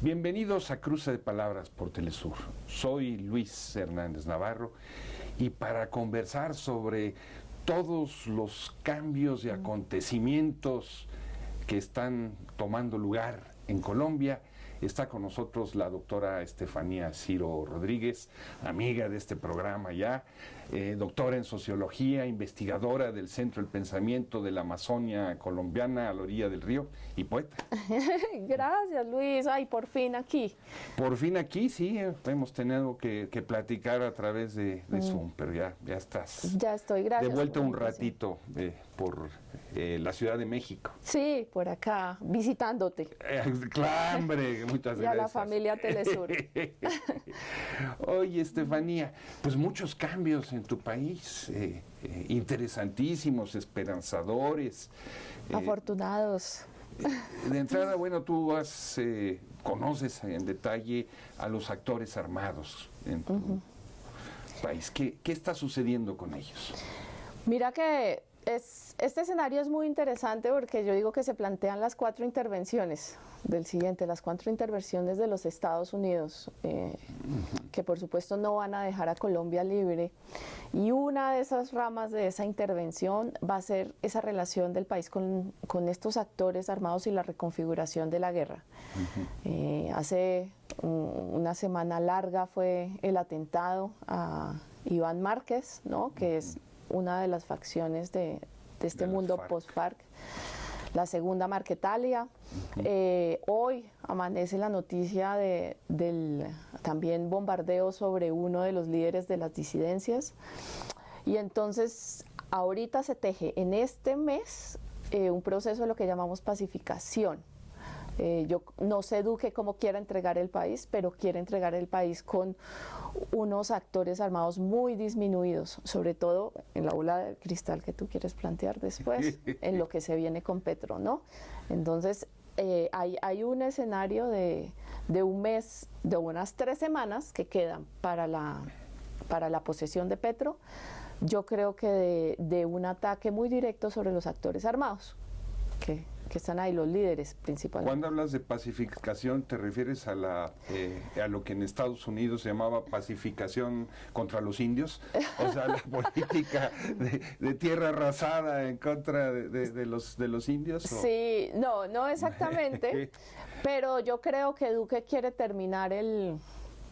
Bienvenidos a Cruce de Palabras por Telesur. Soy Luis Hernández Navarro y para conversar sobre todos los cambios y acontecimientos que están tomando lugar en Colombia, está con nosotros la doctora Estefanía Ciro Rodríguez, amiga de este programa ya, doctora en Sociología, investigadora del Centro del Pensamiento de la Amazonia colombiana a la orilla del río y poeta. Gracias, Luis. Ay, por fin aquí. Por fin aquí, sí, hemos tenido que platicar a través de Zoom, pero ya estás. Ya estoy, gracias. De vuelta un ratito por la Ciudad de México. Sí, por acá, visitándote. Claro, hombre, muchas gracias. Y a la familia Telesur. Oye, Estefanía, pues muchos cambios en tu país, interesantísimos, esperanzadores. Afortunados. De entrada, bueno, tú conoces en detalle a los actores armados en tu país. ¿Qué está sucediendo con ellos? Mira que este escenario es muy interesante porque yo digo que se plantean las 4 intervenciones las 4 intervenciones de los Estados Unidos, que por supuesto no van a dejar a Colombia libre. Y una de esas ramas de esa intervención va a ser esa relación del país con estos actores armados y la reconfiguración de la guerra. Hace una semana larga fue el atentado a Iván Márquez, ¿no? Que es una de las facciones de este mundo post-FARC, la segunda Marquetalia. Hoy amanece la noticia del también bombardeo sobre uno de los líderes de las disidencias. Y entonces ahorita se teje en este mes un proceso de lo que llamamos pacificación. Yo no sé Duque cómo quiera entregar el país, pero quiere entregar el país con unos actores armados muy disminuidos, sobre todo en la bola de cristal que tú quieres plantear después, en lo que se viene con Petro, ¿no? Entonces, hay un escenario de un mes, de unas 3 semanas que quedan para la posesión de Petro. Yo creo que de un ataque muy directo sobre los actores armados, que están ahí, los líderes principalmente. Cuando hablas de pacificación, ¿te refieres a lo que en Estados Unidos se llamaba pacificación contra los indios? O sea, la política de tierra arrasada en contra de los indios. ¿O? Sí, no exactamente, pero yo creo que Duque quiere terminar el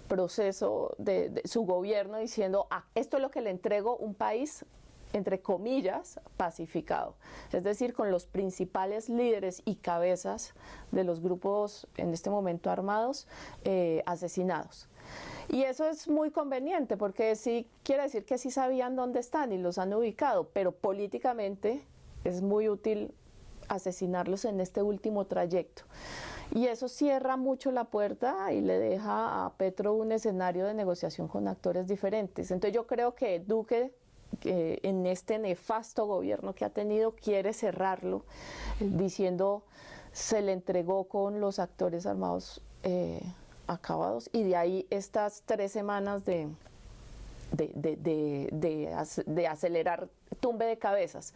proceso de su gobierno diciendo, esto es lo que le entrego, un país entre comillas, pacificado, es decir, con los principales líderes y cabezas de los grupos en este momento armados asesinados. Y eso es muy conveniente porque sí quiere decir que sí sabían dónde están y los han ubicado, pero políticamente es muy útil asesinarlos en este último trayecto. Y eso cierra mucho la puerta y le deja a Petro un escenario de negociación con actores diferentes. Entonces yo creo que Duque, en este nefasto gobierno que ha tenido, quiere cerrarlo diciendo se le entregó con los actores armados acabados, y de ahí estas 3 semanas de acelerar tumbe de cabezas,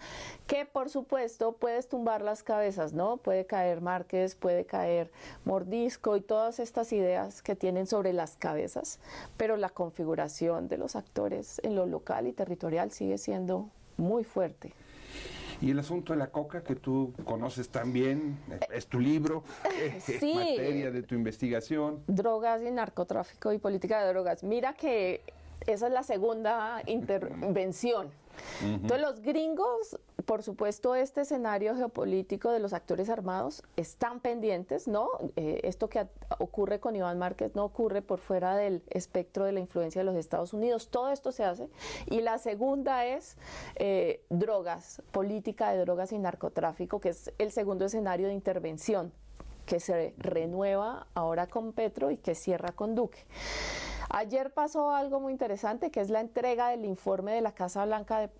que por supuesto puedes tumbar las cabezas, ¿no? Puede caer Márquez, puede caer Mordisco y todas estas ideas que tienen sobre las cabezas, pero la configuración de los actores en lo local y territorial sigue siendo muy fuerte. Y el asunto de la coca, que tú conoces también, es tu libro, sí, materia de tu investigación. Drogas y narcotráfico y política de drogas. Mira que esa es la segunda intervención. Entonces los gringos, por supuesto, este escenario geopolítico de los actores armados están pendientes, ¿no? Esto que ocurre con Iván Márquez no ocurre por fuera del espectro de la influencia de los Estados Unidos. Todo esto se hace. Y la segunda es drogas, política de drogas y narcotráfico, que es el segundo escenario de intervención, que se renueva ahora con Petro y que cierra con Duque. Ayer pasó algo muy interesante, que es la entrega del informe de la Casa Blanca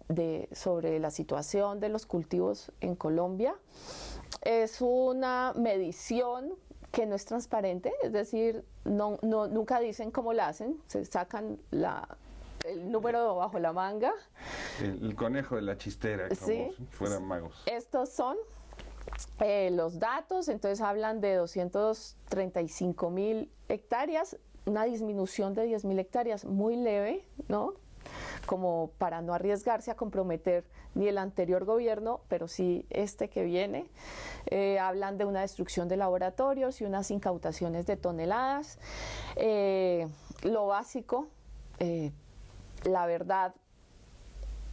sobre la situación de los cultivos en Colombia. Es una medición que no es transparente, es decir, nunca dicen cómo la hacen, se sacan el número bajo la manga. El conejo de la chistera, como sí, si fueran magos. Estos son los datos, entonces hablan de 235.000 hectáreas, una disminución de 10.000 hectáreas muy leve, ¿no? Como para no arriesgarse a comprometer ni el anterior gobierno, pero sí este que viene. Hablan de una destrucción de laboratorios y unas incautaciones de toneladas. Lo básico, la verdad,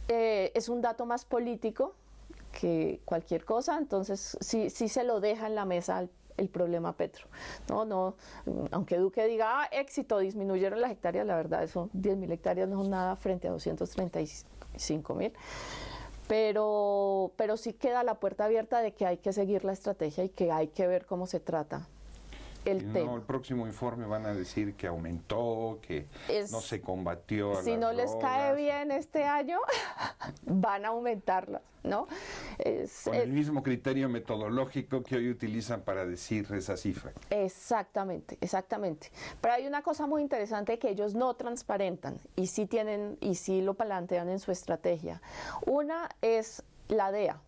es un dato más político que cualquier cosa, entonces sí se lo deja en la mesa el problema Petro. No, aunque Duque diga, éxito, disminuyeron las hectáreas, la verdad, eso 10.000 hectáreas no son nada frente a 235.000. Pero sí queda la puerta abierta de que hay que seguir la estrategia y que hay que ver cómo se trata el tema. El próximo informe van a decir que aumentó, que no se combatió a si las no les drogas. cae bien este año, van a aumentarlas, ¿no? Con el mismo criterio metodológico que hoy utilizan para decir esa cifra. Exactamente. Pero hay una cosa muy interesante que ellos no transparentan y sí lo plantean en su estrategia. Una es la DEA.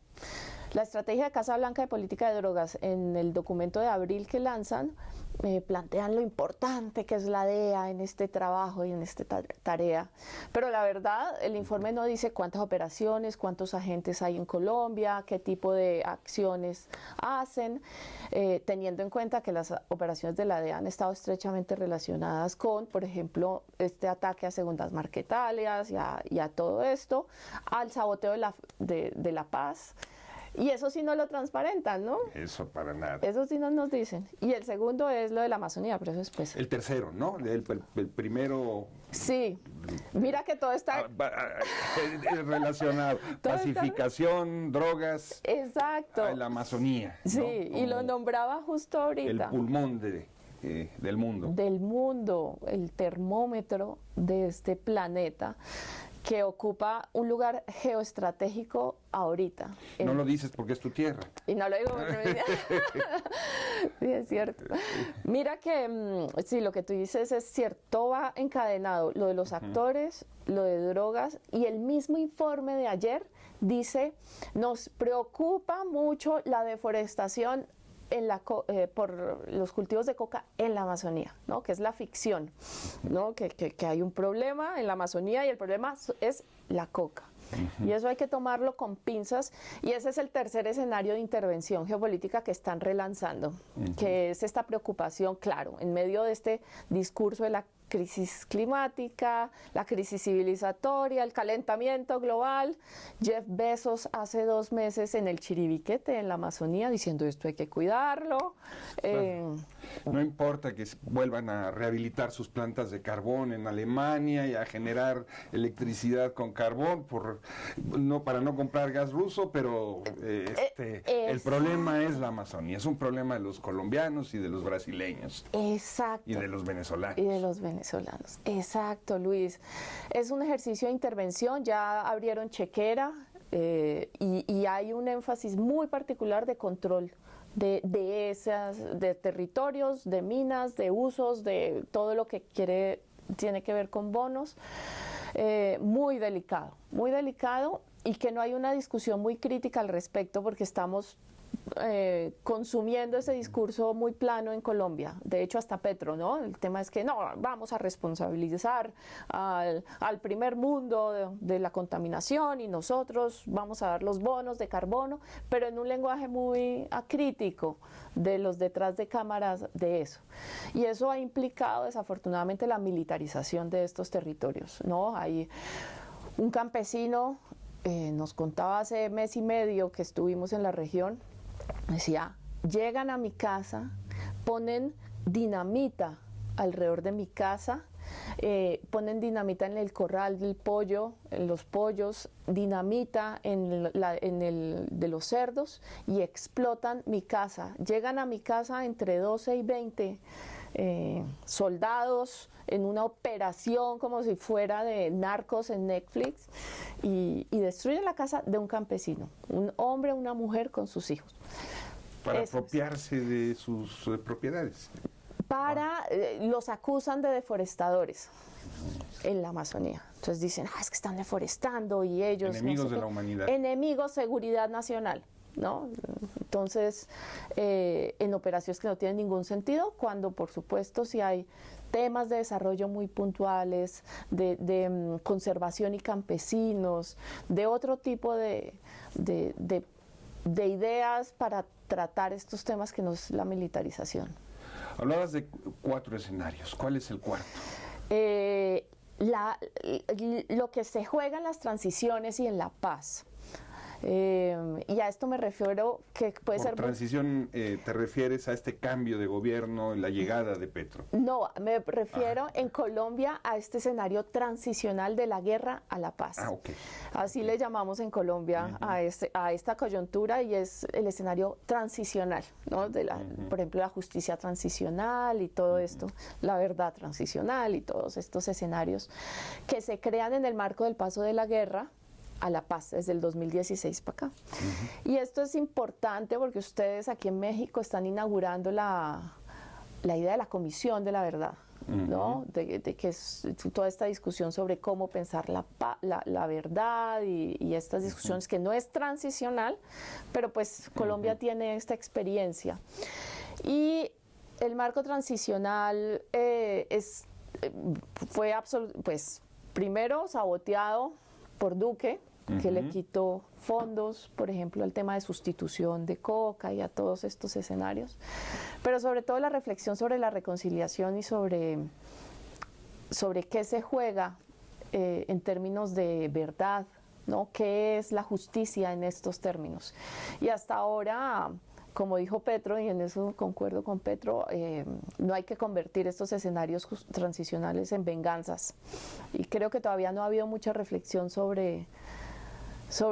La estrategia de Casa Blanca de Política de Drogas, en el documento de abril que lanzan, plantean lo importante que es la DEA en este trabajo y en esta tarea. Pero la verdad, el informe no dice cuántas operaciones, cuántos agentes hay en Colombia, qué tipo de acciones hacen, teniendo en cuenta que las operaciones de la DEA han estado estrechamente relacionadas con, por ejemplo, este ataque a segundas marquetarias y a todo esto, al saboteo de la paz. Y eso sí no lo transparentan, ¿no? Eso para nada. Eso sí no nos dicen. Y el segundo es lo de la Amazonía, pero eso después. El tercero, ¿no? El primero... Sí. Mira que todo está... relacionado. Pacificación, drogas... Exacto. La Amazonía, ¿no? Sí, y lo nombraba justo ahorita. El pulmón del mundo. Del mundo, el termómetro de este planeta, que ocupa un lugar geoestratégico ahorita. No lo dices porque es tu tierra. Y no lo digo porque sí, es cierto. Mira que sí, lo que tú dices es cierto, todo va encadenado, lo de los actores, lo de drogas, y el mismo informe de ayer dice, nos preocupa mucho la deforestación por los cultivos de coca en la Amazonía, ¿no? Que es la ficción, ¿no? Que hay un problema en la Amazonía y el problema es la coca. Y eso hay que tomarlo con pinzas, y ese es el tercer escenario de intervención geopolítica que están relanzando, que es esta preocupación, claro, en medio de este discurso de la crisis climática, la crisis civilizatoria, el calentamiento global. Jeff Bezos hace 2 meses en el Chiribiquete, en la Amazonía, diciendo esto hay que cuidarlo. No importa que vuelvan a rehabilitar sus plantas de carbón en Alemania y a generar electricidad con carbón para no comprar gas ruso, pero el problema es la Amazonía, es un problema de los colombianos y de los brasileños. Exacto. Y de los venezolanos. Exacto, Luis. Es un ejercicio de intervención, ya abrieron chequera y hay un énfasis muy particular de control de territorios, de minas, de usos, de todo lo que tiene que ver con bonos. Muy delicado, y que no hay una discusión muy crítica al respecto porque estamos consumiendo ese discurso muy plano en Colombia. De hecho, hasta Petro, ¿no? El tema es que no, vamos a responsabilizar al primer mundo de la contaminación y nosotros vamos a dar los bonos de carbono, pero en un lenguaje muy acrítico de los detrás de cámaras de eso. Y eso ha implicado desafortunadamente la militarización de estos territorios, ¿no? Hay un campesino, nos contaba hace mes y medio que estuvimos en la región, decía, llegan a mi casa, ponen dinamita alrededor de mi casa, ponen dinamita en el corral del pollo, en los pollos, dinamita de los cerdos, y explotan mi casa. Llegan a mi casa entre 12 y 20 soldados en una operación como si fuera de narcos en Netflix, y destruyen la casa de un campesino, un hombre, una mujer con sus hijos. Para apropiarse de sus propiedades. Los acusan de deforestadores en la Amazonía. Entonces dicen, es que están deforestando y ellos... Enemigos de la humanidad. Enemigos, seguridad nacional, ¿no? Entonces, en operaciones que no tienen ningún sentido, cuando por supuesto si hay temas de desarrollo muy puntuales, de conservación y campesinos, de otro tipo de ideas para tratar estos temas que no es la militarización. Hablabas de 4 escenarios. ¿Cuál es el cuarto? Lo que se juega en las transiciones y en la paz. Y a esto me refiero que puede ser... Por transición, ¿te refieres a este cambio de gobierno, la llegada de Petro? No, me refiero en Colombia a este escenario transicional de la guerra a la paz. Okay. Así le llamamos en Colombia a esta coyuntura, y es el escenario transicional, ¿no? Por ejemplo, la justicia transicional y todo esto, la verdad transicional y todos estos escenarios que se crean en el marco del paso de la guerra a la paz desde el 2016 para acá. Y esto es importante porque ustedes aquí en México están inaugurando la idea de la Comisión de la Verdad, ¿no? De que es toda esta discusión sobre cómo pensar la verdad y estas discusiones que no es transicional, pero pues Colombia tiene esta experiencia. Y el marco transicional fue pues primero saboteado por Duque, que le quitó fondos, por ejemplo, al tema de sustitución de coca y a todos estos escenarios, pero sobre todo la reflexión sobre la reconciliación y sobre qué se juega en términos de verdad, ¿no? ¿Qué es la justicia en estos términos? Y hasta ahora, como dijo Petro, y en eso concuerdo con Petro, no hay que convertir estos escenarios transicionales en venganzas. Y creo que todavía no ha habido mucha reflexión sobre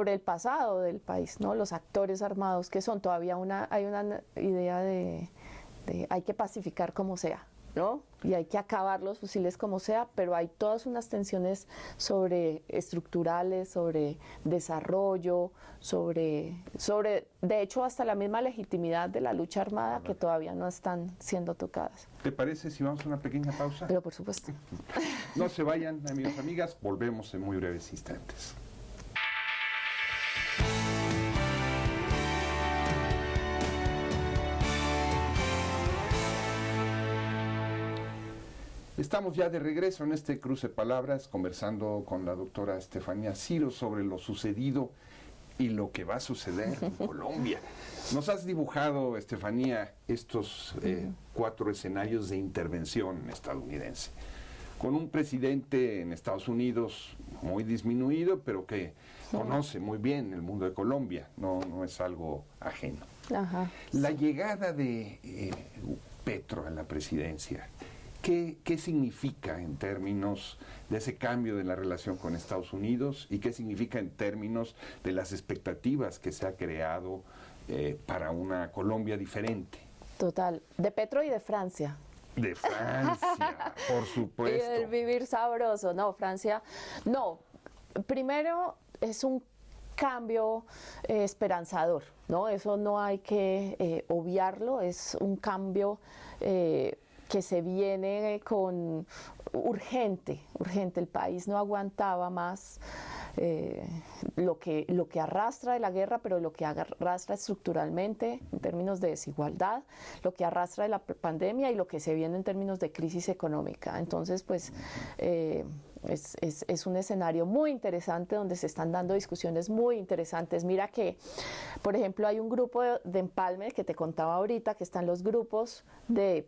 el pasado del país, ¿no? Los actores armados que son, todavía hay una idea de hay que pacificar como sea, ¿no? Y hay que acabar los fusiles como sea, pero hay todas unas tensiones sobre estructurales, sobre desarrollo, sobre de hecho hasta la misma legitimidad de la lucha armada que todavía no están siendo tocadas. ¿Te parece si vamos a una pequeña pausa? Pero por supuesto. No se vayan, amigos, amigas, volvemos en muy breves instantes. Estamos ya de regreso en este cruce de palabras, conversando con la doctora Estefanía Ciro sobre lo sucedido y lo que va a suceder en Colombia. Nos has dibujado, Estefanía, estos 4 escenarios de intervención estadounidense, con un presidente en Estados Unidos muy disminuido, pero que conoce muy bien el mundo de Colombia, no es algo ajeno. Ajá. La llegada de Petro a la presidencia, ¿qué significa en términos de ese cambio de la relación con Estados Unidos y qué significa en términos de las expectativas que se ha creado para una Colombia diferente? Total, de Petro y de Francia. De Francia, por supuesto. Y del vivir sabroso, no, Francia, no, primero es un cambio esperanzador, ¿no? Eso no hay que obviarlo, es un cambio que se viene con urgente, el país no aguantaba más lo que arrastra de la guerra, pero lo que arrastra estructuralmente en términos de desigualdad, lo que arrastra de la pandemia y lo que se viene en términos de crisis económica. Entonces, pues es un escenario muy interesante donde se están dando discusiones muy interesantes. Mira que, por ejemplo, hay un grupo de empalme que te contaba ahorita, que están los grupos de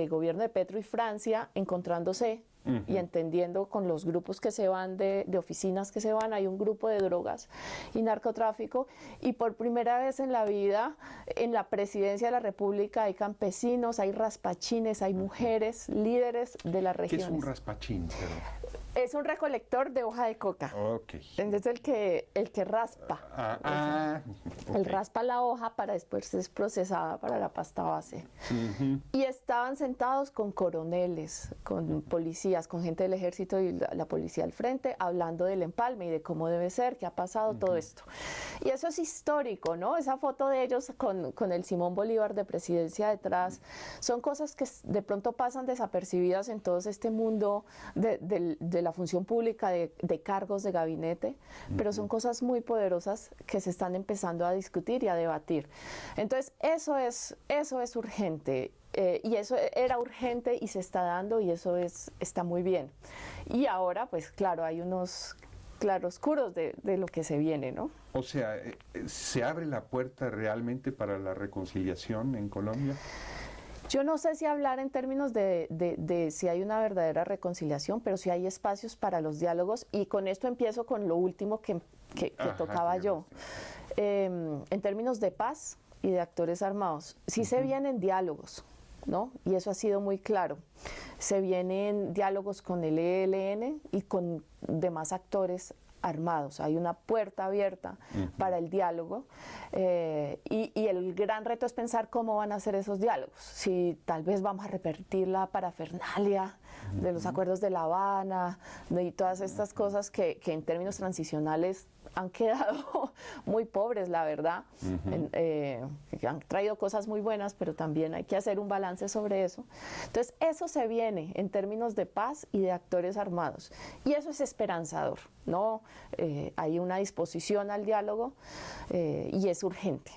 gobierno de Petro y Francia encontrándose y entendiendo con los grupos que se van de oficinas que se van. Hay un grupo de drogas y narcotráfico, y por primera vez en la vida en la presidencia de la República hay campesinos, hay raspachines, hay mujeres líderes de las regiones. ¿Qué es un raspachín? Es un recolector de hoja de coca. Okay. Entonces el que raspa. Él raspa la hoja para después ser procesada para la pasta base. Y estaban sentados con coroneles, con policías, con gente del ejército y la policía al frente, hablando del empalme y de cómo debe ser, qué ha pasado, todo esto. Y eso es histórico, ¿no? Esa foto de ellos con el Simón Bolívar de presidencia detrás, son cosas que de pronto pasan desapercibidas en todo este mundo de la función pública, de cargos de gabinete, pero son cosas muy poderosas que se están empezando a discutir y a debatir. Entonces, eso es urgente. Y eso era urgente y se está dando y eso está muy bien. Y ahora, pues claro, hay unos claroscuros de lo que se viene, ¿no? O sea, ¿se abre la puerta realmente para la reconciliación en Colombia? Yo no sé si hablar en términos de si hay una verdadera reconciliación, pero sí hay espacios para los diálogos y con esto empiezo con lo último que tocaba yo. En términos de paz y de actores armados, sí se vienen diálogos, ¿no? Y eso ha sido muy claro. Se vienen diálogos con el ELN y con demás actores armados. Hay una puerta abierta para el diálogo y el gran reto es pensar cómo van a ser esos diálogos. Si tal vez vamos a repetir la parafernalia de los acuerdos de La Habana y todas estas cosas que en términos transicionales han quedado muy pobres, la verdad. Han traído cosas muy buenas, pero también hay que hacer un balance sobre eso. Entonces, eso se viene en términos de paz y de actores armados. Y eso es esperanzador, ¿no? Hay una disposición al diálogo y es urgente.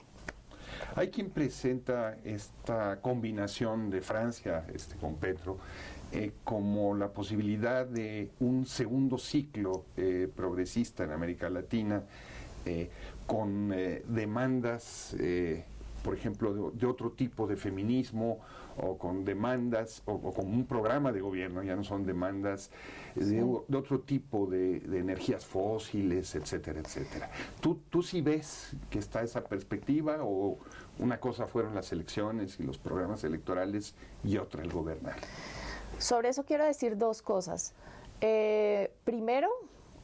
Hay quien presenta esta combinación de Francia con Petro como la posibilidad de un segundo ciclo progresista en América Latina con demandas, por ejemplo, de otro tipo de feminismo o con demandas o con un programa de gobierno, ya no son demandas de otro tipo de energías fósiles, etcétera, etcétera. ¿Tú sí ves que está esa perspectiva o una cosa fueron las elecciones y los programas electorales y otra el gobernar? Sobre eso quiero decir dos cosas. Primero,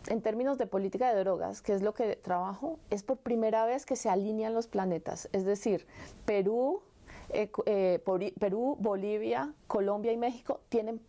en términos de política de drogas, que es lo que trabajo, es por primera vez que se alinean los planetas. Es decir, Perú, Bolivia, Colombia y México tienen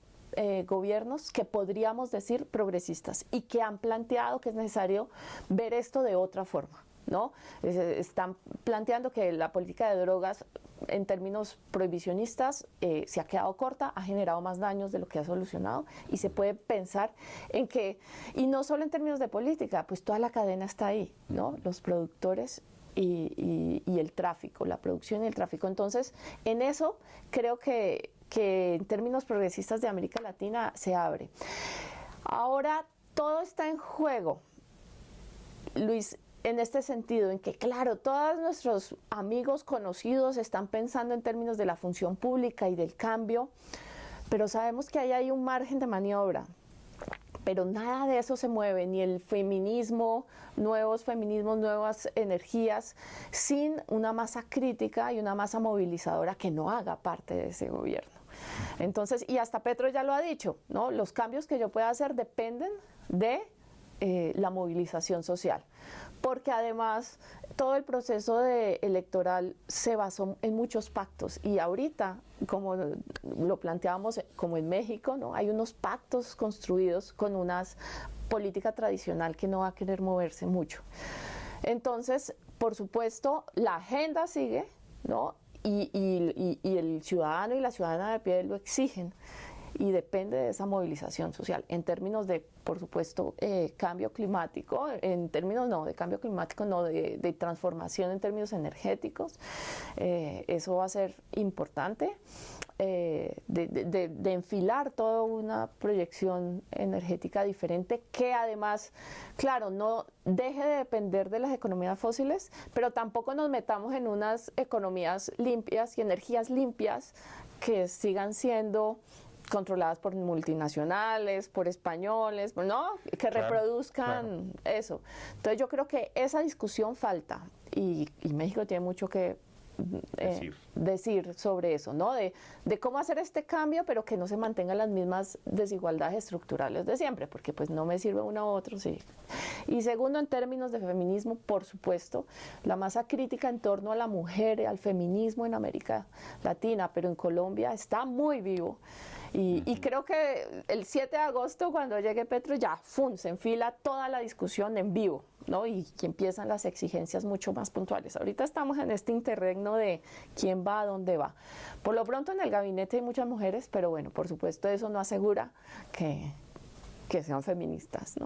gobiernos que podríamos decir progresistas y que han planteado que es necesario ver esto de otra forma, ¿no? Están planteando que la política de drogas en términos prohibicionistas se ha quedado corta, ha generado más daños de lo que ha solucionado y se puede pensar en que, y no solo en términos de política, pues toda la cadena está ahí, ¿no? Los productores y el tráfico, la producción y el tráfico. Entonces, en eso creo que en términos progresistas de América Latina se abre. Ahora, todo está en juego, Luis, en este sentido, en que claro, todos nuestros amigos conocidos están pensando en términos de la función pública y del cambio, pero sabemos que ahí hay un margen de maniobra. Pero nada de eso se mueve, ni el feminismo, nuevos feminismos, nuevas energías, sin una masa crítica y una masa movilizadora que no haga parte de ese gobierno. Entonces, y hasta Petro ya lo ha dicho, ¿no? Los cambios que yo pueda hacer dependen de la movilización social, porque además todo el proceso electoral se basó en muchos pactos y ahorita, como lo planteábamos como en México, ¿no? Hay unos pactos construidos con una política tradicional que no va a querer moverse mucho. Entonces, por supuesto, la agenda sigue, ¿no? Y el ciudadano y la ciudadana de pie lo exigen. Y depende de esa movilización social. En términos de, por supuesto, cambio climático, en términos no, de cambio climático, no, de transformación en términos energéticos, eso va a ser importante, de enfilar toda una proyección energética diferente que además, claro, no deje de depender de las economías fósiles, pero tampoco nos metamos en unas economías limpias y energías limpias que sigan siendo controladas por multinacionales, por españoles, ¿no? Que reproduzcan eso. Entonces yo creo que esa discusión falta y México tiene mucho que decir sobre eso, ¿no? De cómo hacer este cambio, pero que no se mantengan las mismas desigualdades estructurales de siempre, porque pues no me sirve uno u otro, sí. Y segundo, en términos de feminismo, por supuesto, la masa crítica en torno a la mujer, al feminismo en América Latina, pero en Colombia está muy vivo. Y creo que el 7 de agosto, cuando llegue Petro, ya se enfila toda la discusión en vivo, ¿no? Y empiezan las exigencias mucho más puntuales. Ahorita estamos en este interregno de quién va, a dónde va. Por lo pronto en el gabinete hay muchas mujeres, pero bueno, por supuesto eso no asegura que que sean feministas, ¿no?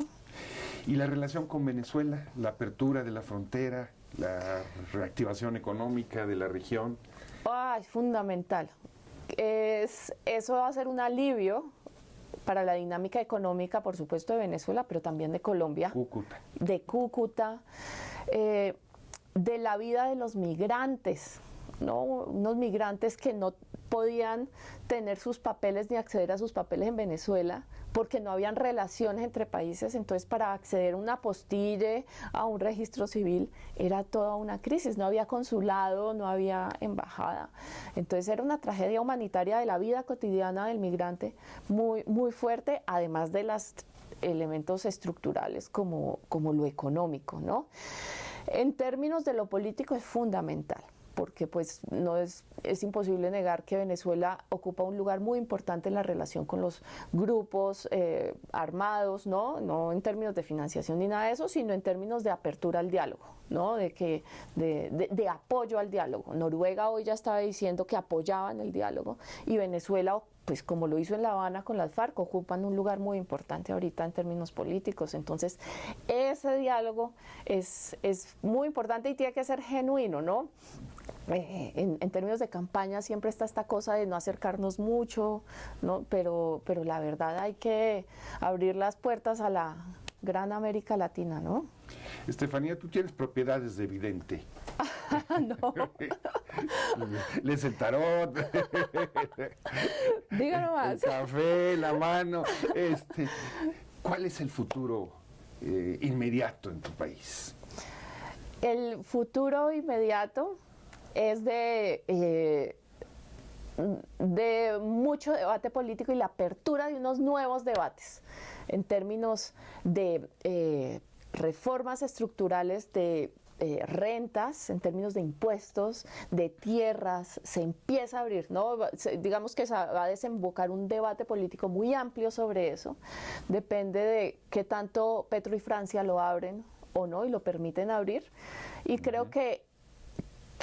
¿Y la relación con Venezuela, la apertura de la frontera, la reactivación económica de la región? Es fundamental. Eso va a ser un alivio para la dinámica económica, por supuesto, de Venezuela, pero también de Colombia, de Cúcuta, de la vida de los migrantes, ¿no? Unos migrantes que no podían tener sus papeles ni acceder a sus papeles en Venezuela porque no habían relaciones entre países. Entonces, para acceder a una apostille, a un registro civil, era toda una crisis. No había consulado, no había embajada. Entonces era una tragedia humanitaria de la vida cotidiana del migrante muy, muy fuerte, además de los elementos estructurales como lo económico, ¿no? En términos de lo político es fundamental, porque pues no es imposible negar que Venezuela ocupa un lugar muy importante en la relación con los grupos armados, no en términos de financiación ni nada de eso, sino en términos de apertura al diálogo, ¿no? de apoyo al diálogo. Noruega hoy ya estaba diciendo que apoyaban el diálogo, y Venezuela, pues como lo hizo en La Habana con las FARC, ocupan un lugar muy importante ahorita en términos políticos. Entonces, ese diálogo es muy importante y tiene que ser genuino, ¿no? En términos de campaña siempre está esta cosa de no acercarnos mucho, ¿no? Pero la verdad hay que abrir las puertas a la gran América Latina, ¿no? Estefanía, tú tienes propiedades de vidente. No. Lees el tarot. Diga nomás. El café, la mano. ¿Cuál es el futuro inmediato en tu país? El futuro inmediato es de mucho debate político y la apertura de unos nuevos debates en términos de reformas estructurales, de rentas, en términos de impuestos, de tierras. Se empieza a abrir, ¿no? Digamos que se va a desembocar un debate político muy amplio sobre eso. Depende de qué tanto Petro y Francia lo abren o no y lo permiten abrir. Y creo que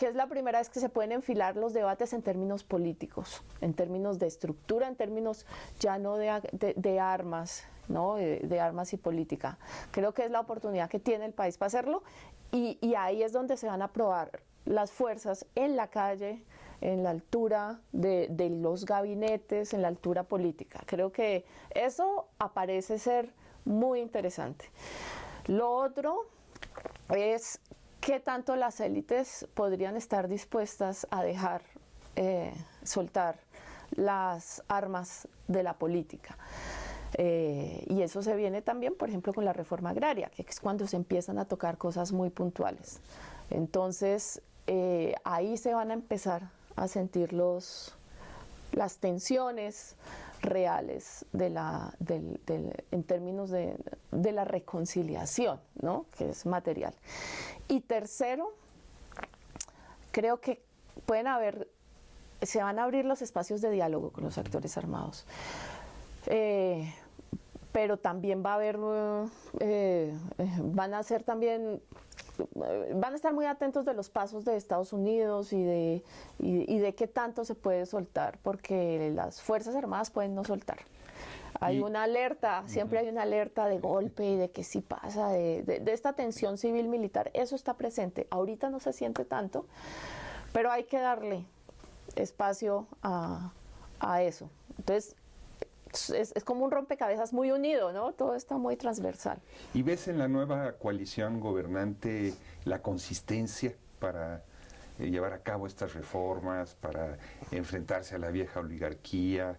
es la primera vez que se pueden enfilar los debates en términos políticos, en términos de estructura, en términos ya no de armas, ¿no? De armas y política. Creo que es la oportunidad que tiene el país para hacerlo, y ahí es donde se van a probar las fuerzas en la calle, en la altura de los gabinetes, en la altura política. Creo que eso aparece ser muy interesante. Lo otro es qué tanto las élites podrían estar dispuestas a dejar soltar las armas de la política. Y eso se viene también, por ejemplo, con la reforma agraria, que es cuando se empiezan a tocar cosas muy puntuales. Entonces, ahí se van a empezar a sentir las tensiones reales en términos de la reconciliación, ¿no? Que es material. Y tercero, creo que se van a abrir los espacios de diálogo con los actores armados. Pero también va a haber, van a estar muy atentos de los pasos de Estados Unidos y de qué tanto se puede soltar, porque las Fuerzas Armadas pueden no soltar. Hay una alerta, siempre hay una alerta de golpe y de que sí pasa, de esta tensión civil-militar. Eso está presente. Ahorita no se siente tanto, pero hay que darle espacio a eso. Entonces, es como un rompecabezas muy unido, ¿no? Todo está muy transversal. ¿Y ves en la nueva coalición gobernante la consistencia para llevar a cabo estas reformas, para enfrentarse a la vieja oligarquía,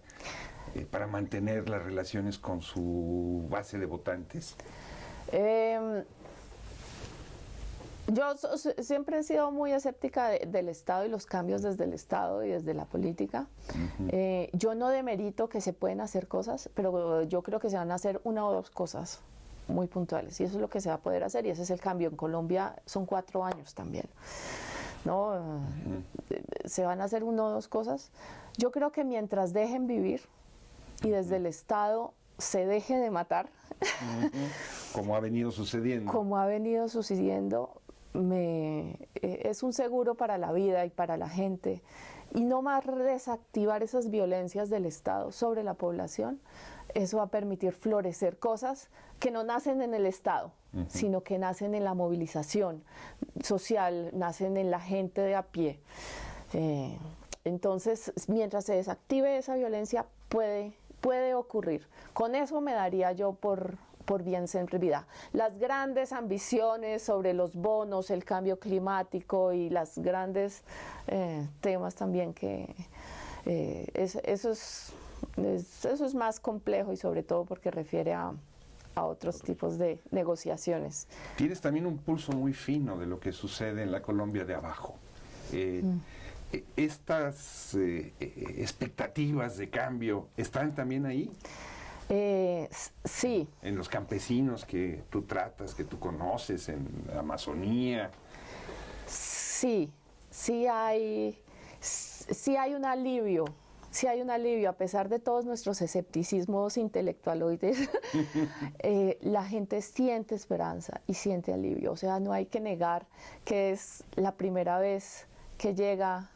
para mantener las relaciones con su base de votantes? Yo siempre he sido muy escéptica del Estado y los cambios desde el Estado y desde la política. Yo no demerito que se pueden hacer cosas, pero yo creo que se van a hacer una o dos cosas muy puntuales, y eso es lo que se va a poder hacer, y ese es el cambio. En Colombia son 4 años también, ¿no? Se van a hacer una o dos cosas. Yo creo que mientras dejen vivir y desde el Estado se deje de matar, como ha venido sucediendo. Como ha venido sucediendo, es un seguro para la vida y para la gente. Y no más desactivar esas violencias del Estado sobre la población eso va a permitir florecer cosas que no nacen en el Estado, sino que nacen en la movilización social, nacen en la gente de a pie. Entonces, mientras se desactive esa violencia, puede ocurrir. Con eso me daría yo por bien servida. Las grandes ambiciones sobre los bonos, el cambio climático y los grandes temas también que eso es más complejo, y sobre todo porque refiere a otros tipos de negociaciones. Tienes también un pulso muy fino de lo que sucede en la Colombia de abajo. ¿Estas expectativas de cambio están también ahí? Sí. En los campesinos que tú tratas, que tú conoces, en la Amazonía. Sí hay un alivio. Sí hay un alivio, a pesar de todos nuestros escepticismos intelectualoides. La gente siente esperanza y siente alivio. O sea, no hay que negar que es la primera vez que llega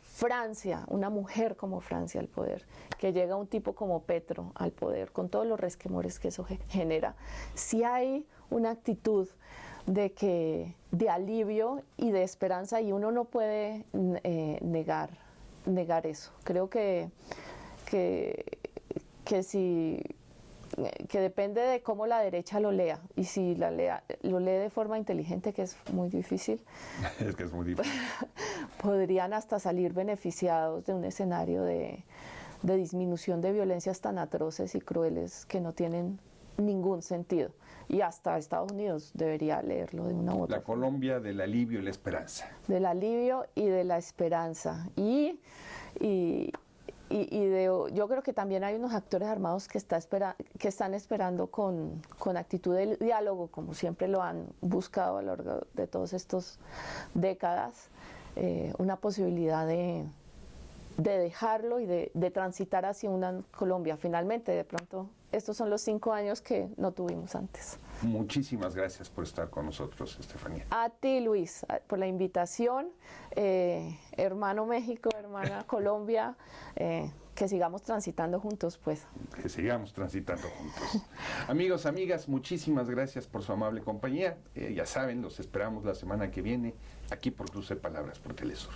Francia, una mujer como Francia al poder, que llega un tipo como Petro al poder, con todos los resquemores que eso genera. Sí hay una actitud de alivio y de esperanza, y uno no puede negar eso. Creo que depende de cómo la derecha lo lea, y si lo lee de forma inteligente, que es muy difícil. Es que es muy difícil. Podrían hasta salir beneficiados de un escenario de disminución de violencias tan atroces y crueles que no tienen ningún sentido. Y hasta Estados Unidos debería leerlo de una u otra forma. La Colombia del alivio y la esperanza. Del alivio y de la esperanza. Yo creo que también hay unos actores armados que están esperando con actitud de diálogo, como siempre lo han buscado a lo largo de todas estas décadas, una posibilidad de dejarlo y de transitar hacia una Colombia. Finalmente, de pronto, estos son los 5 años que no tuvimos antes. Muchísimas gracias por estar con nosotros, Estefanía. A ti, Luis, por la invitación. Hermano México, hermana Colombia, que sigamos transitando juntos, pues. Que sigamos transitando juntos. Amigos, amigas, muchísimas gracias por su amable compañía. Ya saben, los esperamos la semana que viene aquí por Cruce Palabras por Telesur.